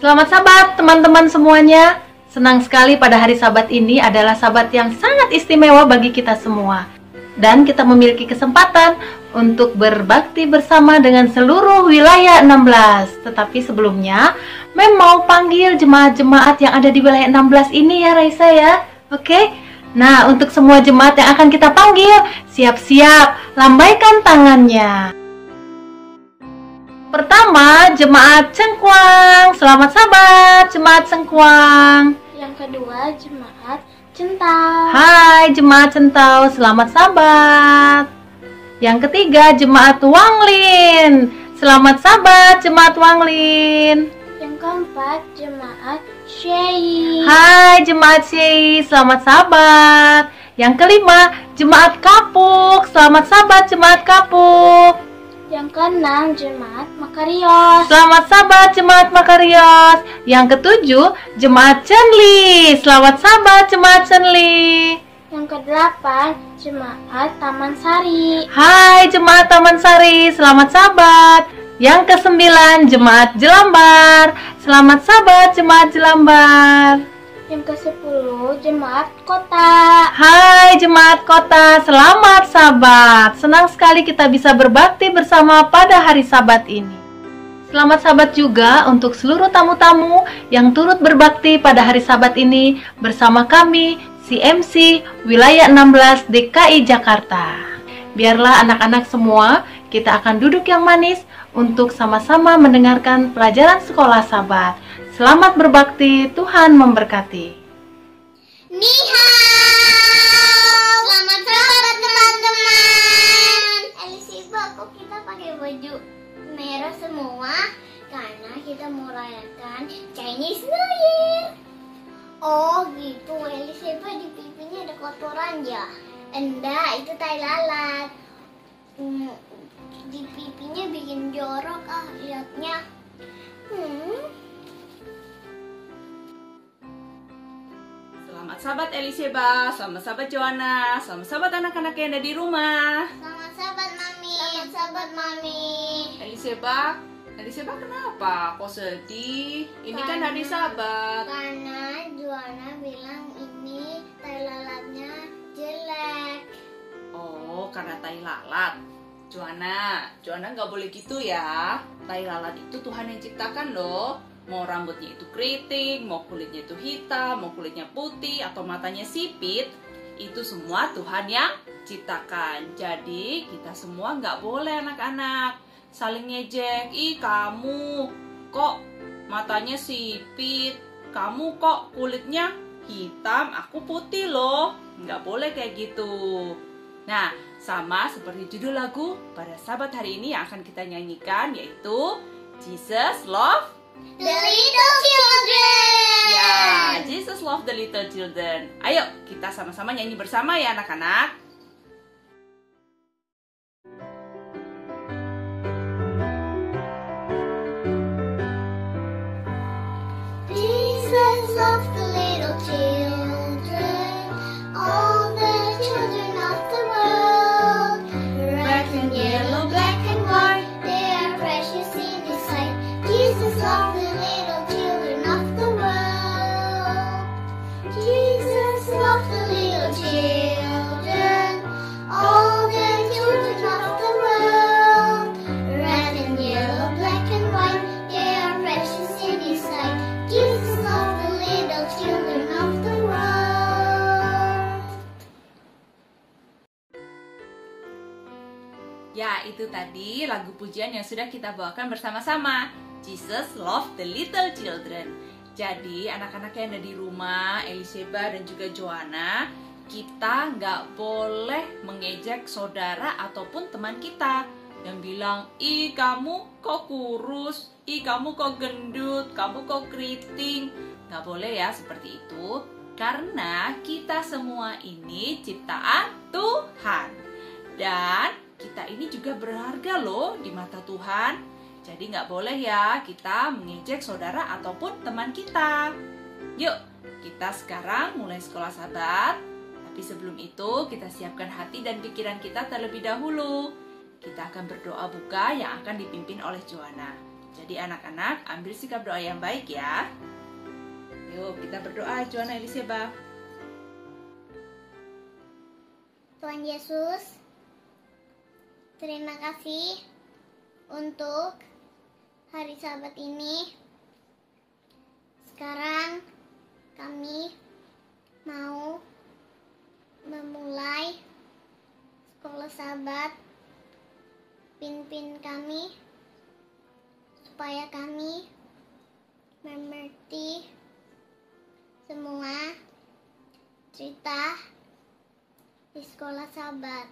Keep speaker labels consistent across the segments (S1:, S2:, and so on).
S1: Selamat Sabat teman-teman semuanya. Senang sekali pada hari Sabat ini adalah Sabat yang sangat istimewa bagi kita semua. Dan kita memiliki kesempatan untuk berbakti bersama dengan seluruh wilayah 16. Tetapi sebelumnya, Mem mau panggil jemaat-jemaat yang ada di wilayah 16 ini ya Raisa ya. Oke? Nah, untuk semua jemaat yang akan kita panggil, siap-siap, lambaikan tangannya. Pertama, Jemaat Cengkuang. Selamat Sabat, Jemaat Cengkuang.
S2: Yang kedua, Jemaat Centau.
S1: Hai, Jemaat Centau. Selamat Sabat. Yang ketiga, Jemaat Wanglin. Selamat Sabat, Jemaat Wanglin.
S2: Yang keempat, Jemaat Syei.
S1: Hai, Jemaat Syei. Selamat Sabat. Yang kelima, Jemaat Kapuk. Selamat Sabat, Jemaat Kapuk.
S2: Yang keenam, Jemaat Makarios.
S1: Selamat Sabat, Jemaat Makarios. Yang ketujuh, Jemaat Cenli. Selamat Sabat, Jemaat Cenli.
S2: Yang kedelapan, Jemaat Taman Sari.
S1: Hai, Jemaat Taman Sari. Selamat Sabat. Yang kesembilan, Jemaat Jelambar. Selamat Sabat, Jemaat Jelambar.
S2: Yang ke-10, Jemaat Kota.
S1: Hai Jemaat Kota, selamat Sabat. Senang sekali kita bisa berbakti bersama pada hari Sabat ini. Selamat Sabat juga untuk seluruh tamu-tamu yang turut berbakti pada hari Sabat ini bersama kami, CMC Wilayah 16 DKI Jakarta. Biarlah anak-anak semua, kita akan duduk yang manis untuk sama-sama mendengarkan pelajaran sekolah Sabat. Selamat berbakti, Tuhan memberkati.
S3: Ni hao. Selamat Sabat teman-teman. Elisiba, kok kita pakai baju merah semua? Karena kita mau rayakan Chinese New Year. Oh gitu, Elisiba di pipinya ada kotoran ya? Enggak, itu tai lalat. Di pipinya bikin jorok liatnya.
S4: Selamat Sabat Elisiba, selamat Sabat Joanna, selamat Sabat anak-anak yang ada di rumah.
S3: Selamat Sabat Mami. Selamat Sabat Mami.
S4: Elisiba kenapa? Kok sedih? Ini kan hari Sabat.
S3: Karena Joanna bilang ini tai lalatnya jelek.
S4: Oh, karena tai lalat. Joanna nggak boleh gitu ya. Tai lalat itu Tuhan yang ciptakan loh. Mau rambutnya itu keriting, mau kulitnya itu hitam, mau kulitnya putih, atau matanya sipit, itu semua Tuhan yang ciptakan. Jadi kita semua nggak boleh anak-anak saling ngejek. Ih kamu kok matanya sipit, kamu kok kulitnya hitam, aku putih loh. Nggak boleh kayak gitu. Nah, sama seperti judul lagu pada Sabat hari ini yang akan kita nyanyikan, yaitu Jesus Love
S3: The Little Children.
S4: Ya, Jesus Love the Little Children. Ayo, kita sama-sama nyanyi bersama ya anak-anak.
S3: Jesus loves the little children, all the children of the world. Red and yellow, black and white, they are precious in His sight. Jesus loves the little children of the world. Jesus loves the little children, all the children of the world. Red and yellow, black and white, they are precious in His sight. Jesus loves the little children of the world.
S4: Ya, itu tadi lagu pujian yang sudah kita bawakan bersama-sama. Jesus Love the Little Children. Jadi anak-anak yang ada di rumah, Elisiba dan juga Joanna, kita nggak boleh mengejek saudara ataupun teman kita yang bilang, ih kamu kok kurus, ih kamu kok gendut, kamu kok keriting. Nggak boleh ya seperti itu, karena kita semua ini ciptaan Tuhan. Dan kita ini juga berharga loh di mata Tuhan. Jadi nggak boleh ya kita mengejek saudara ataupun teman kita. Yuk, kita sekarang mulai sekolah Sabat. Tapi sebelum itu kita siapkan hati dan pikiran kita terlebih dahulu. Kita akan berdoa buka yang akan dipimpin oleh Joanna. Jadi anak-anak ambil sikap doa yang baik ya. Yuk kita berdoa, Joanna Eliseba.
S3: Tuhan Yesus, terima kasih untuk hari Sabat ini. Sekarang kami mau memulai sekolah Sabat. Pimpin kami supaya kami mengerti semua cerita di sekolah Sabat.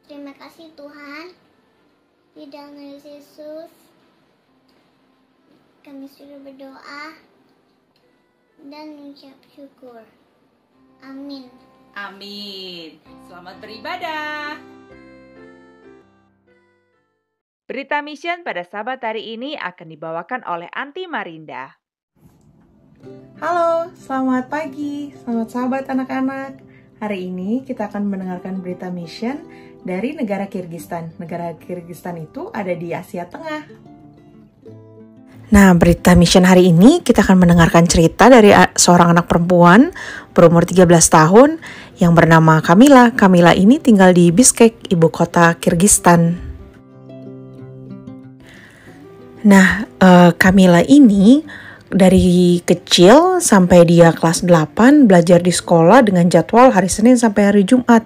S3: Terima kasih Tuhan. Di dalam nama Yesus kami sudah berdoa dan mengucap syukur. Amin.
S4: Amin. Selamat beribadah.
S5: Berita Mission pada Sabat hari ini akan dibawakan oleh Anti Marinda.
S6: Halo, selamat pagi, selamat sahabat anak-anak. Hari ini kita akan mendengarkan berita mission dari negara Kirgistan. Negara Kirgistan itu ada di Asia Tengah. Nah, berita mission hari ini kita akan mendengarkan cerita dari seorang anak perempuan berumur 13 tahun yang bernama Kamila. Kamila ini tinggal di Bishkek, ibu kota Kirgistan. Nah, Kamila ini dari kecil sampai dia kelas 8 belajar di sekolah dengan jadwal hari Senin sampai hari Jumat.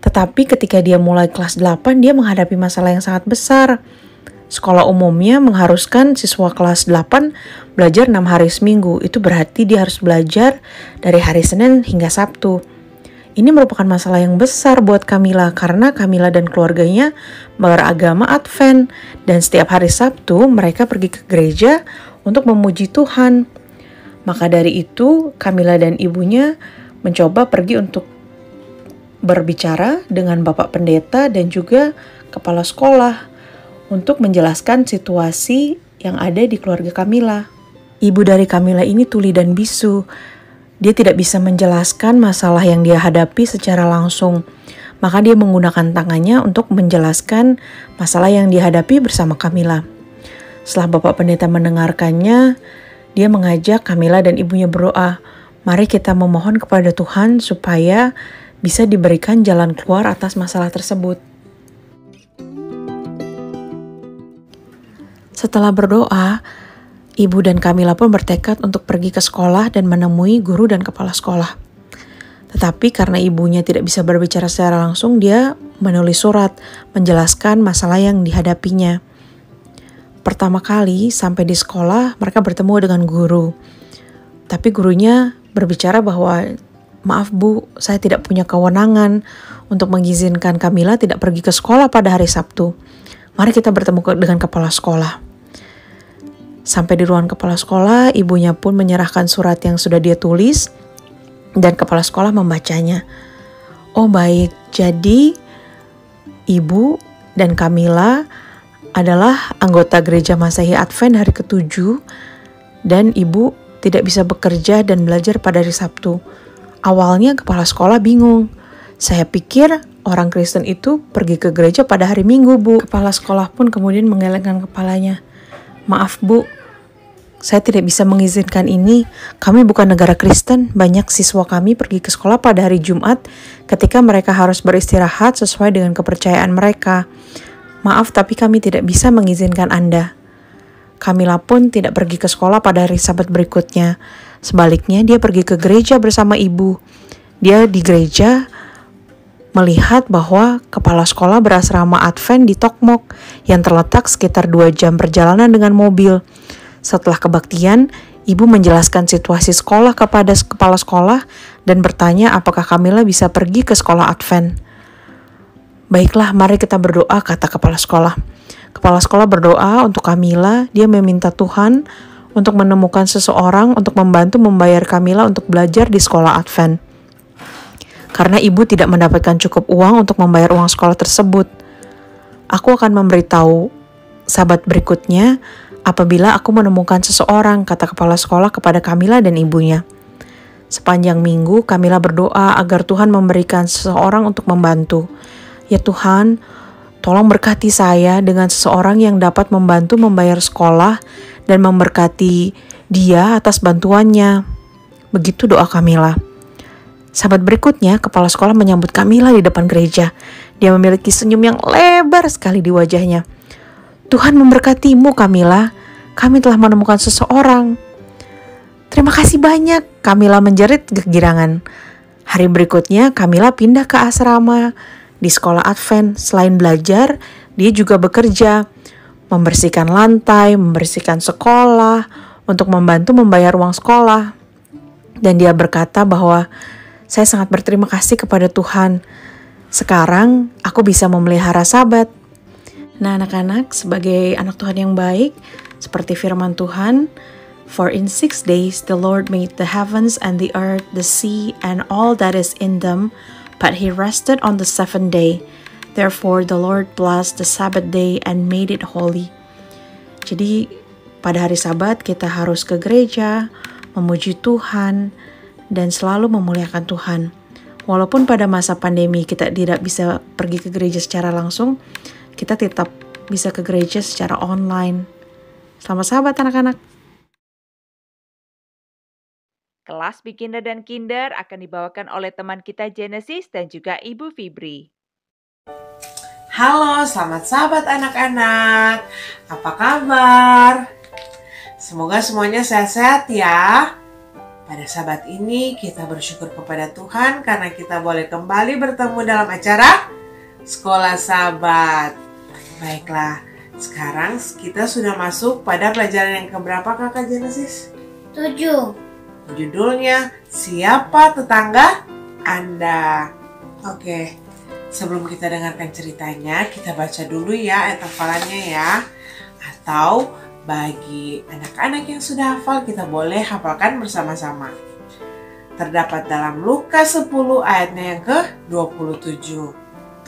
S6: Tetapi ketika dia mulai kelas 8, dia menghadapi masalah yang sangat besar. Sekolah umumnya mengharuskan siswa kelas 8 belajar 6 hari seminggu. Itu berarti dia harus belajar dari hari Senin hingga Sabtu. Ini merupakan masalah yang besar buat Kamila karena Kamila dan keluarganya beragama Advent dan setiap hari Sabtu mereka pergi ke gereja untuk memuji Tuhan. Maka dari itu Kamila dan ibunya mencoba pergi untuk berbicara dengan Bapak Pendeta dan juga kepala sekolah untuk menjelaskan situasi yang ada di keluarga Kamila. Ibu dari Kamila ini tuli dan bisu. Dia tidak bisa menjelaskan masalah yang dia hadapi secara langsung. Maka dia menggunakan tangannya untuk menjelaskan masalah yang dihadapi bersama Kamila. Setelah Bapak Pendeta mendengarkannya, dia mengajak Kamila dan ibunya berdoa. Mari kita memohon kepada Tuhan supaya bisa diberikan jalan keluar atas masalah tersebut. Setelah berdoa, ibu dan Kamila pun bertekad untuk pergi ke sekolah dan menemui guru dan kepala sekolah. Tetapi karena ibunya tidak bisa berbicara secara langsung, dia menulis surat menjelaskan masalah yang dihadapinya. Pertama kali sampai di sekolah, mereka bertemu dengan guru. Tapi gurunya berbicara bahwa, maaf Bu, saya tidak punya kewenangan untuk mengizinkan Kamila tidak pergi ke sekolah pada hari Sabtu. Mari kita bertemu dengan kepala sekolah. Sampai di ruang kepala sekolah, ibunya pun menyerahkan surat yang sudah dia tulis dan kepala sekolah membacanya. Oh baik, jadi ibu dan Kamila adalah anggota gereja Masehi Advent hari ke-7 dan ibu tidak bisa bekerja dan belajar pada hari Sabtu. Awalnya kepala sekolah bingung. Saya pikir orang Kristen itu pergi ke gereja pada hari Minggu, Bu. Kepala sekolah pun kemudian menggelengkan kepalanya. Maaf, Bu. Saya tidak bisa mengizinkan ini. Kami bukan negara Kristen. Banyak siswa kami pergi ke sekolah pada hari Jumat ketika mereka harus beristirahat sesuai dengan kepercayaan mereka. Maaf, tapi kami tidak bisa mengizinkan Anda. Kamila pun tidak pergi ke sekolah pada hari Sabat berikutnya. Sebaliknya, dia pergi ke gereja bersama ibu. Dia di gereja melihat bahwa kepala sekolah berasrama Advent di Tokmok yang terletak sekitar 2 jam perjalanan dengan mobil. Setelah kebaktian, ibu menjelaskan situasi sekolah kepada kepala sekolah dan bertanya apakah Kamila bisa pergi ke sekolah Advent. Baiklah, mari kita berdoa, kata kepala sekolah. Kepala sekolah berdoa untuk Kamila. Dia meminta Tuhan untuk menemukan seseorang untuk membantu membayar Kamila untuk belajar di sekolah Advent. Karena ibu tidak mendapatkan cukup uang untuk membayar uang sekolah tersebut. Aku akan memberitahu Sabat berikutnya apabila aku menemukan seseorang, kata kepala sekolah kepada Kamila dan ibunya. Sepanjang minggu, Kamila berdoa agar Tuhan memberikan seseorang untuk membantu. Ya Tuhan, tolong berkati saya dengan seseorang yang dapat membantu membayar sekolah dan memberkati dia atas bantuannya. Begitu doa Kamila. Sahabat berikutnya, kepala sekolah menyambut Kamila di depan gereja. Dia memiliki senyum yang lebar sekali di wajahnya. Tuhan memberkatimu Kamila, kami telah menemukan seseorang. Terima kasih banyak, Kamila menjerit kegirangan. Hari berikutnya, Kamila pindah ke asrama. Di sekolah Advent, selain belajar, dia juga bekerja. Membersihkan lantai, membersihkan sekolah, untuk membantu membayar uang sekolah. Dan dia berkata bahwa, saya sangat berterima kasih kepada Tuhan. Sekarang, aku bisa memelihara sabat. Nah anak-anak, sebagai anak Tuhan yang baik, seperti firman Tuhan, For in 6 days the Lord made the heavens and the earth, the sea, and all that is in them, but he rested on the 7th day. Therefore the Lord blessed the Sabbath day and made it holy. Jadi pada hari Sabat kita harus ke gereja, memuji Tuhan, dan selalu memuliakan Tuhan. Walaupun pada masa pandemi kita tidak bisa pergi ke gereja secara langsung, kita tetap bisa ke gereja secara online. Selamat Sabat anak-anak.
S5: Kelas beginner dan kinder akan dibawakan oleh teman kita Genesis dan juga Ibu Fibri.
S7: Halo, selamat Sabat anak-anak. Apa kabar? Semoga semuanya sehat-sehat ya. Pada Sabat ini kita bersyukur kepada Tuhan karena kita boleh kembali bertemu dalam acara Sekolah Sabat. Baiklah, sekarang kita sudah masuk pada pelajaran yang keberapa Kakak Genesis?
S2: 7.
S7: Judulnya, Siapa Tetangga Anda? Oke, sebelum kita dengarkan ceritanya, kita baca dulu ya ayat hafalannya ya. Atau bagi anak-anak yang sudah hafal, kita boleh hafalkan bersama-sama. Terdapat dalam Lukas 10 ayatnya yang ke-27.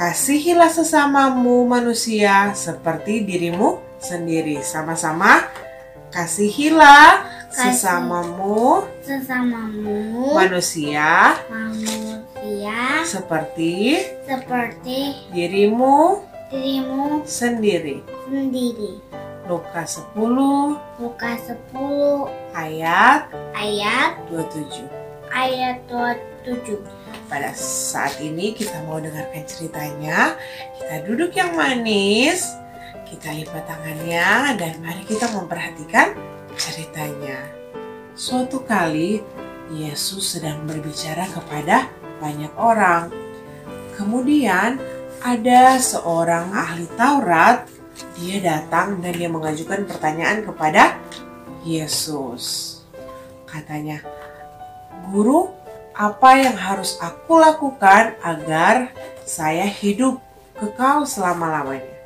S7: Kasihilah sesamamu manusia seperti dirimu sendiri. Sama-sama, kasihilah sesamamu manusia seperti dirimu sendiri. Lukas 10 ayat 27. Pada saat ini kita mau dengarkan ceritanya. Kita duduk yang manis, kita lipat tangannya, dan mari kita memperhatikan ceritanya. Suatu kali Yesus sedang berbicara kepada banyak orang. Kemudian ada seorang ahli Taurat. Dia datang dan dia mengajukan pertanyaan kepada Yesus. Katanya, Guru, apa yang harus aku lakukan agar saya hidup kekal selama-lamanya?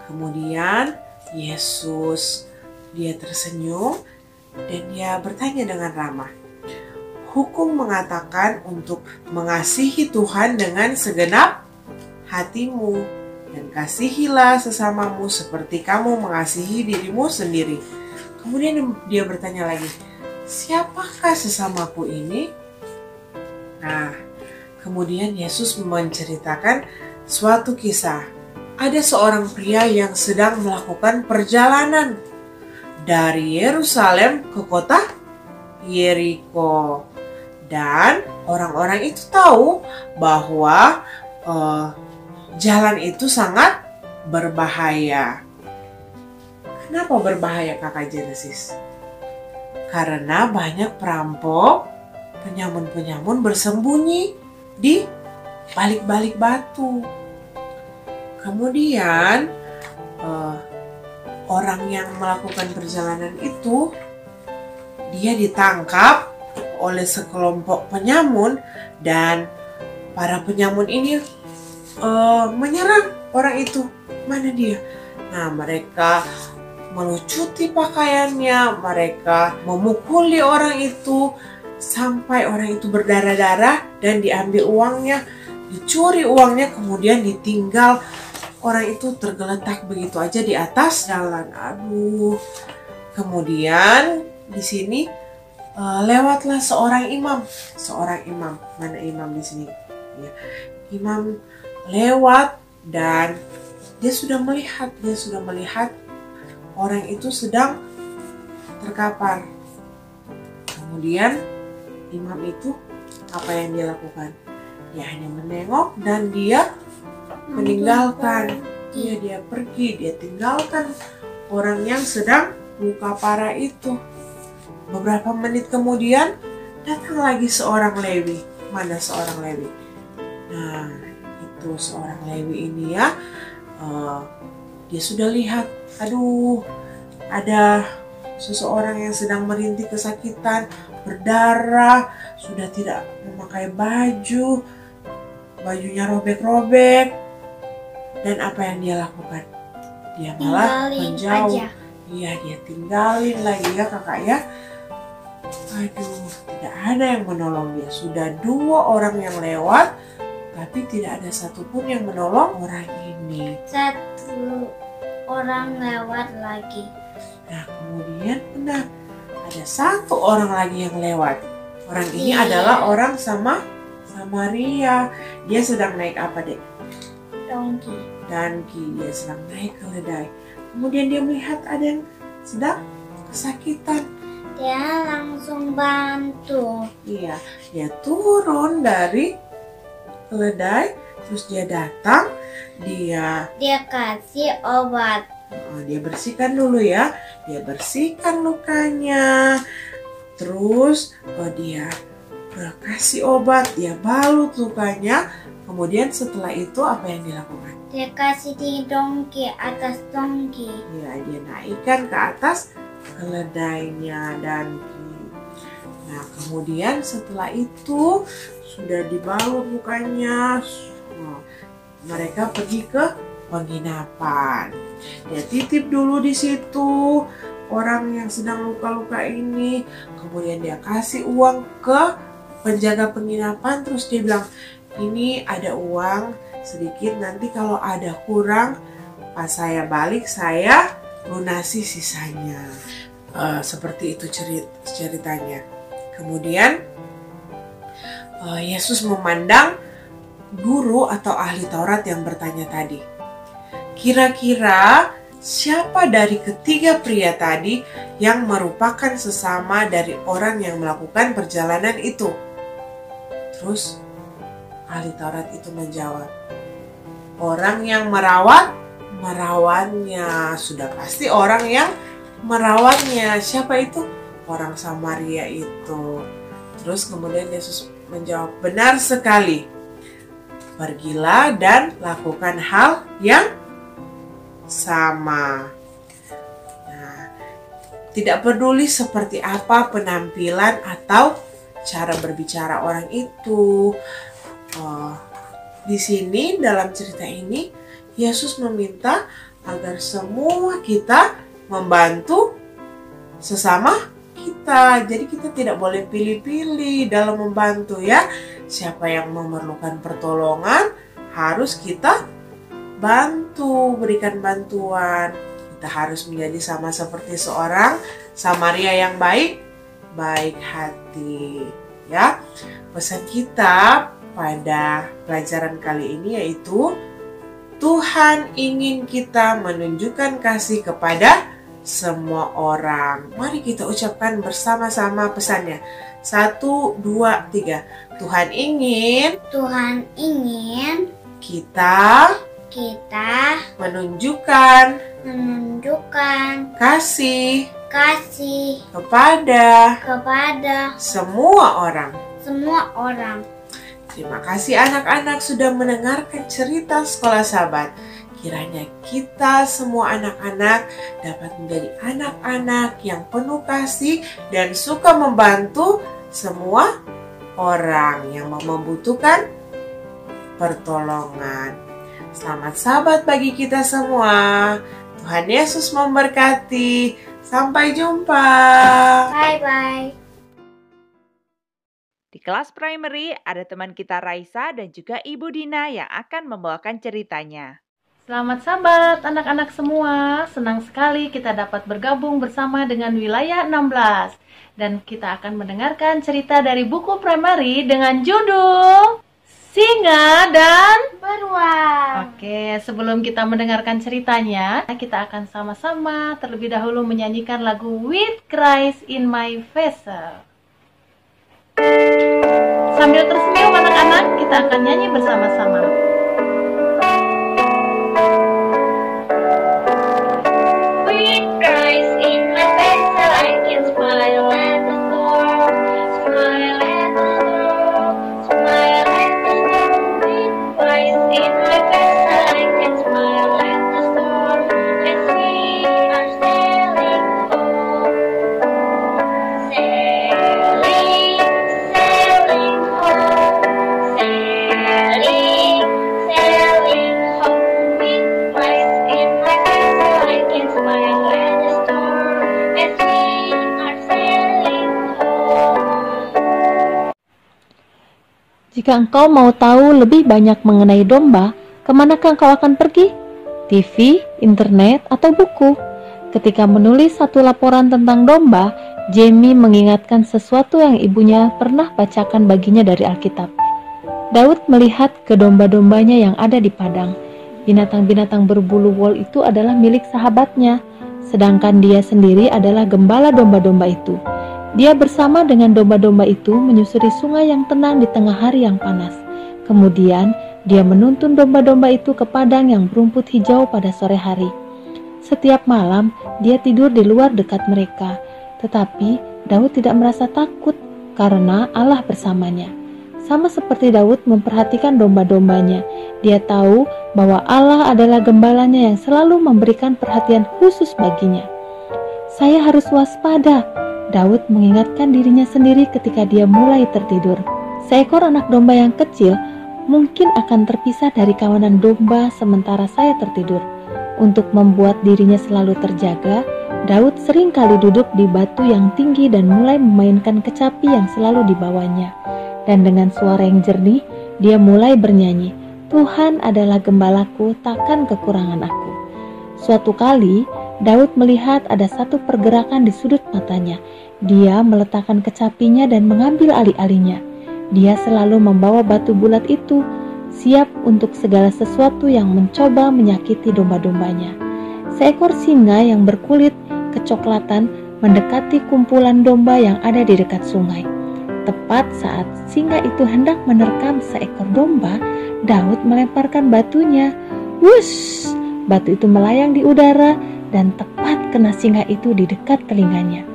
S7: Kemudian Yesus, dia tersenyum dan dia bertanya dengan ramah. Hukum mengatakan untuk mengasihi Tuhan dengan segenap hatimu. Dan kasihilah sesamamu seperti kamu mengasihi dirimu sendiri. Kemudian dia bertanya lagi, siapakah sesamaku ini? Nah, kemudian Yesus menceritakan suatu kisah. Ada seorang pria yang sedang melakukan perjalanan dari Yerusalem ke kota Yeriko. Dan orang-orang itu tahu bahwa jalan itu sangat berbahaya. Kenapa berbahaya Kakak Genesis? Karena banyak perampok, penyamun-penyamun bersembunyi di balik-balik batu. Kemudian orang yang melakukan perjalanan itu, dia ditangkap oleh sekelompok penyamun dan para penyamun ini menyerang orang itu. Mana dia? Nah, mereka melucuti pakaiannya, mereka memukuli orang itu sampai orang itu berdarah-darah dan diambil uangnya, dicuri uangnya, kemudian ditinggal orang itu tergeletak begitu aja di atas jalan. Aduh. Kemudian di sini lewatlah seorang imam. Mana imam di sini? Ya. Imam lewat dan dia sudah melihat orang itu sedang terkapar. Kemudian imam itu apa yang dia lakukan? Dia hanya menengok dan dia meninggalkan. Dia pergi, dia tinggalkan orang yang sedang luka parah itu. Beberapa menit kemudian datang lagi seorang Lewi. Mana seorang Lewi? Nah, itu seorang Lewi ini ya, dia sudah lihat, aduh, ada seseorang yang sedang merintih kesakitan, berdarah, sudah tidak memakai baju, bajunya robek-robek. Dan apa yang dia lakukan? Dia malah menjauh. Iya, dia tinggalin lagi ya kakak ya. Aduh, tidak ada yang menolong dia. Sudah 2 orang yang lewat, tapi tidak ada satupun yang menolong orang ini.
S2: 1 orang lewat lagi.
S7: Nah, kemudian benar, ada 1 orang lagi yang lewat. Orang ini adalah orang Samaria. Dia sedang naik apa, Dek? Donkey. Dia sedang naik keledai. Kemudian dia melihat ada yang sedang kesakitan.
S2: Dia langsung bantu.
S7: Iya, dia turun dari keledai, terus dia datang, dia
S2: kasih obat.
S7: Dia bersihkan dulu ya, dia bersihkan lukanya, terus dia kasih obat, dia balut lukanya. Kemudian setelah itu apa yang dilakukan?
S2: Dia kasih di atas dongki.
S7: Ya, dia naikkan ke atas keledainya Donkey. Nah, kemudian setelah itu sudah dibalut lukanya, mereka pergi ke penginapan. Dia titip dulu di situ orang yang sedang luka-luka ini. Kemudian dia kasih uang ke penjaga penginapan, terus dia bilang, ini ada uang sedikit, nanti kalau ada kurang pas saya balik saya lunasi sisanya. Seperti itu ceritanya. Kemudian Yesus memandang guru atau ahli Taurat yang bertanya tadi, kira-kira siapa dari ketiga pria tadi yang merupakan sesama dari orang yang melakukan perjalanan itu? Terus ahli Taurat itu menjawab, orang yang merawatnya. Sudah pasti orang yang merawatnya. Siapa itu? Orang Samaria itu. Terus kemudian Yesus menjawab, benar sekali. Pergilah dan lakukan hal yang sama. Nah, tidak peduli seperti apa penampilan atau cara berbicara orang itu. Di sini dalam cerita ini Yesus meminta agar semua kita membantu sesama kita. Jadi kita tidak boleh pilih-pilih dalam membantu ya. Siapa yang memerlukan pertolongan harus kita bantu, berikan bantuan. Kita harus menjadi sama seperti seorang Samaria yang baik hati ya. Pesan kita pada pelajaran kali ini yaitu Tuhan ingin kita menunjukkan kasih kepada semua orang. Mari kita ucapkan bersama-sama pesannya. 1, 2, 3. Tuhan ingin kita menunjukkan kasih kepada semua orang. Terima kasih anak-anak sudah mendengarkan cerita Sekolah Sahabat. Kiranya kita semua anak-anak dapat menjadi anak-anak yang penuh kasih dan suka membantu semua orang yang membutuhkan pertolongan. Selamat Sabat bagi kita semua. Tuhan Yesus memberkati. Sampai jumpa.
S2: Bye-bye.
S5: Di kelas primary ada teman kita Raisa dan juga Ibu Dina yang akan membawakan ceritanya.
S1: Selamat Sabat anak-anak semua. Senang sekali kita dapat bergabung bersama dengan Wilayah 16. Dan kita akan mendengarkan cerita dari buku primary dengan judul singa dan
S2: Beruang.
S1: Oke, sebelum kita mendengarkan ceritanya, kita akan sama-sama terlebih dahulu menyanyikan lagu With Christ in My Vessel. Sambil tersenyum anak-anak, kita akan nyanyi bersama-sama.
S3: With Christ in my vessel, I can smile at the storm, smile at the storm, smile at the storm. With Christ in my vessel, I can smile at the storm, as we are sailing home, sailing, sailing home, sailing, sailing home. With Christ in my vessel, I can smile at the storm, as we are sailing home.
S1: Jika engkau mau tahu lebih banyak mengenai domba, kemanakah engkau akan pergi? TV, internet, atau buku? Ketika menulis satu laporan tentang domba, Jamie mengingatkan sesuatu yang ibunya pernah bacakan baginya dari Alkitab. Daud melihat ke domba-dombanya yang ada di padang. Binatang-binatang berbulu wol itu adalah milik sahabatnya, sedangkan dia sendiri adalah gembala domba-domba itu. Dia bersama dengan domba-domba itu menyusuri sungai yang tenang di tengah hari yang panas. Kemudian, dia menuntun domba-domba itu ke padang yang berumput hijau pada sore hari. Setiap malam, dia tidur di luar dekat mereka. Tetapi, Daud tidak merasa takut karena Allah bersamanya. Sama seperti Daud memperhatikan domba-dombanya, dia tahu bahwa Allah adalah gembalanya yang selalu memberikan perhatian khusus baginya. Saya harus waspada, Daud mengingatkan dirinya sendiri ketika dia mulai tertidur. Seekor anak domba yang kecil mungkin akan terpisah dari kawanan domba sementara saya tertidur. Untuk membuat dirinya selalu terjaga, Daud sering kali duduk di batu yang tinggi dan mulai memainkan kecapi yang selalu dibawanya. Dan dengan suara yang jernih, dia mulai bernyanyi, Tuhan adalah gembalaku, takkan kekurangan aku. Suatu kali, Daud melihat ada satu pergerakan di sudut matanya. Dia meletakkan kecapinya dan mengambil alih-alihnya. Dia selalu membawa batu bulat itu, siap untuk segala sesuatu yang mencoba menyakiti domba-dombanya. Seekor singa yang berkulit kecoklatan mendekati kumpulan domba yang ada di dekat sungai. Tepat saat singa itu hendak menerkam seekor domba, Daud melemparkan batunya. Wush! Batu itu melayang di udara dan tepat kena singa itu di dekat telinganya.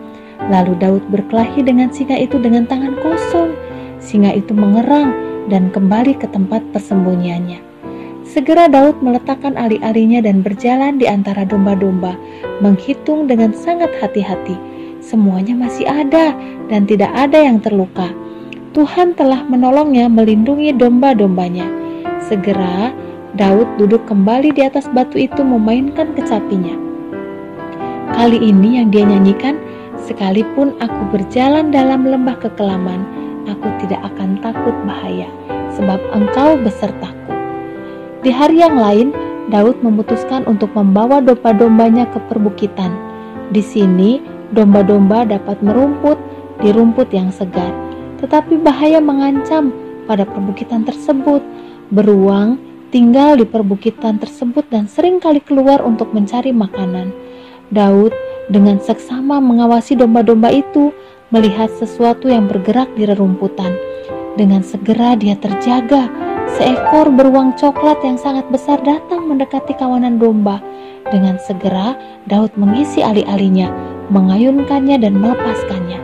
S1: Lalu Daud berkelahi dengan singa itu dengan tangan kosong. Singa itu mengerang dan kembali ke tempat persembunyiannya. Segera Daud meletakkan alih-alihnya dan berjalan di antara domba-domba, menghitung dengan sangat hati-hati. Semuanya masih ada dan tidak ada yang terluka. Tuhan telah menolongnya melindungi domba-dombanya. Segera Daud duduk kembali di atas batu itu memainkan kecapinya. Kali ini yang dia nyanyikan, sekalipun aku berjalan dalam lembah kekelaman, aku tidak akan takut bahaya, sebab engkau besertaku. Di hari yang lain, Daud memutuskan untuk membawa domba-dombanya ke perbukitan. Di sini, domba-domba dapat merumput di rumput yang segar. Tetapi bahaya mengancam pada perbukitan tersebut. Beruang tinggal di perbukitan tersebut dan sering kali keluar untuk mencari makanan. Daud dengan seksama mengawasi domba-domba itu, melihat sesuatu yang bergerak di rerumputan. Dengan segera dia terjaga. Seekor beruang coklat yang sangat besar datang mendekati kawanan domba. Dengan segera Daud mengisi alih-alihnya, mengayunkannya dan melepaskannya.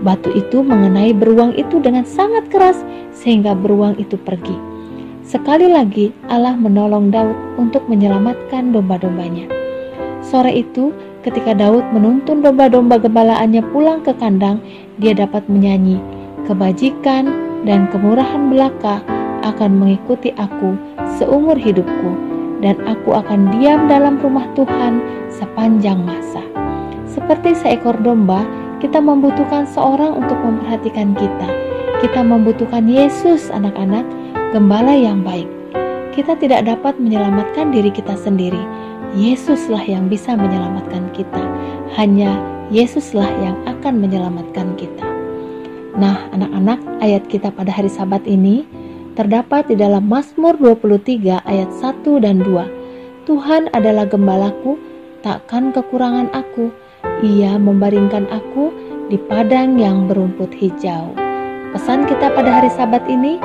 S1: Batu itu mengenai beruang itu dengan sangat keras sehingga beruang itu pergi. Sekali lagi Allah menolong Daud untuk menyelamatkan domba-dombanya. Sore itu ketika Daud menuntun domba-domba gembalaannya pulang ke kandang, dia dapat menyanyi, kebajikan dan kemurahan belaka akan mengikuti aku seumur hidupku, dan aku akan diam dalam rumah Tuhan sepanjang masa. Seperti seekor domba, kita membutuhkan seorang untuk memperhatikan kita. Kita membutuhkan Yesus, anak-anak, gembala yang baik. Kita tidak dapat menyelamatkan diri kita sendiri. Yesuslah yang bisa menyelamatkan kita. Hanya Yesuslah yang akan menyelamatkan kita. Nah, anak-anak, ayat kita pada hari Sabat ini terdapat di dalam Mazmur 23 ayat 1 dan 2. Tuhan adalah gembalaku, takkan kekurangan aku. Ia membaringkan aku di padang yang berumput hijau. Pesan kita pada hari Sabat ini,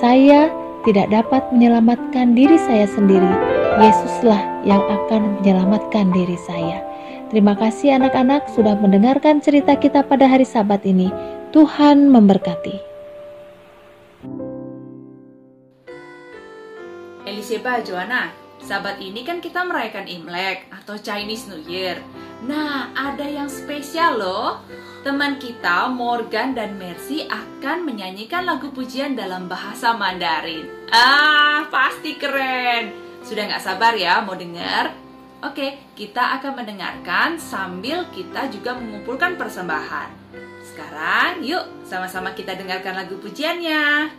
S1: saya tidak dapat menyelamatkan diri saya sendiri. Yesuslah yang akan menyelamatkan diri saya. Terima kasih anak-anak sudah mendengarkan cerita kita pada hari Sabat ini. Tuhan memberkati.
S4: Eliseba, Joanna, Sabat ini kan kita merayakan Imlek atau Chinese New Year. Nah, ada yang spesial loh. Teman kita Morgan dan Mercy akan menyanyikan lagu pujian dalam bahasa Mandarin. Pasti keren. Sudah gak sabar ya mau dengar? Oke, kita akan mendengarkan sambil kita juga mengumpulkan persembahan. Sekarang yuk sama-sama kita dengarkan lagu pujiannya.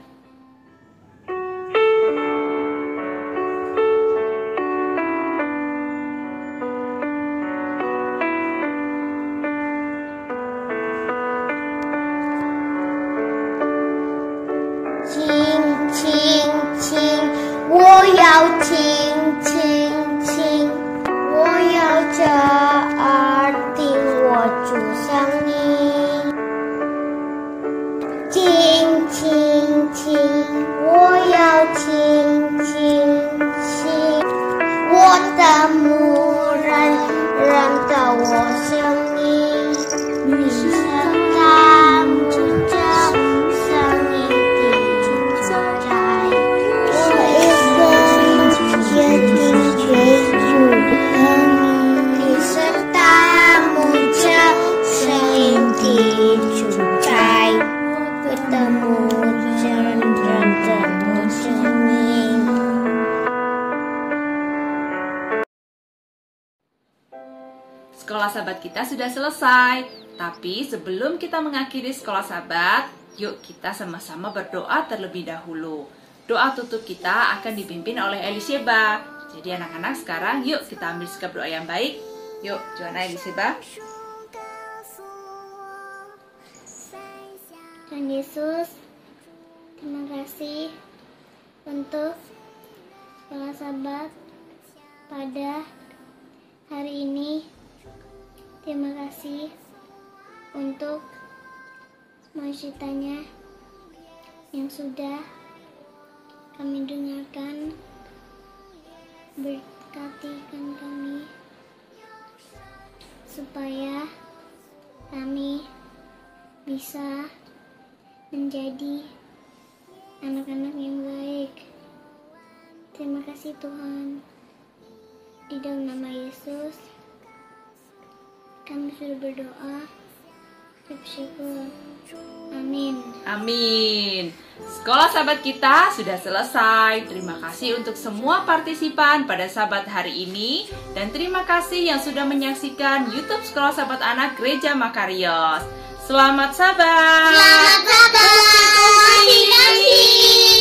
S4: Sekolah Sabat kita sudah selesai. Tapi sebelum kita mengakhiri sekolah Sabat, yuk kita sama-sama berdoa terlebih dahulu. Doa tutup kita akan dipimpin oleh Eliseba. Jadi anak-anak sekarang yuk kita ambil sikap doa yang baik. Yuk, Joanna, Eliseba.
S2: Tuhan Yesus, terima kasih untuk sekolah Sabat pada hari ini. Terima kasih untuk semua ceritanya yang sudah kami dengarkan. Berkatikan kami supaya kami bisa menjadi anak-anak yang baik. Terima kasih Tuhan. Di dalam nama Yesus kami sudah berdoa. Bersyukur. Amin.
S4: Amin. Sekolah Sabat kita sudah selesai. Terima kasih untuk semua partisipan pada Sabat hari ini. Dan terima kasih yang sudah menyaksikan YouTube Sekolah Sabat Anak Gereja Makarios. Selamat Sabat.
S3: Selamat Sabat. Terima kasih.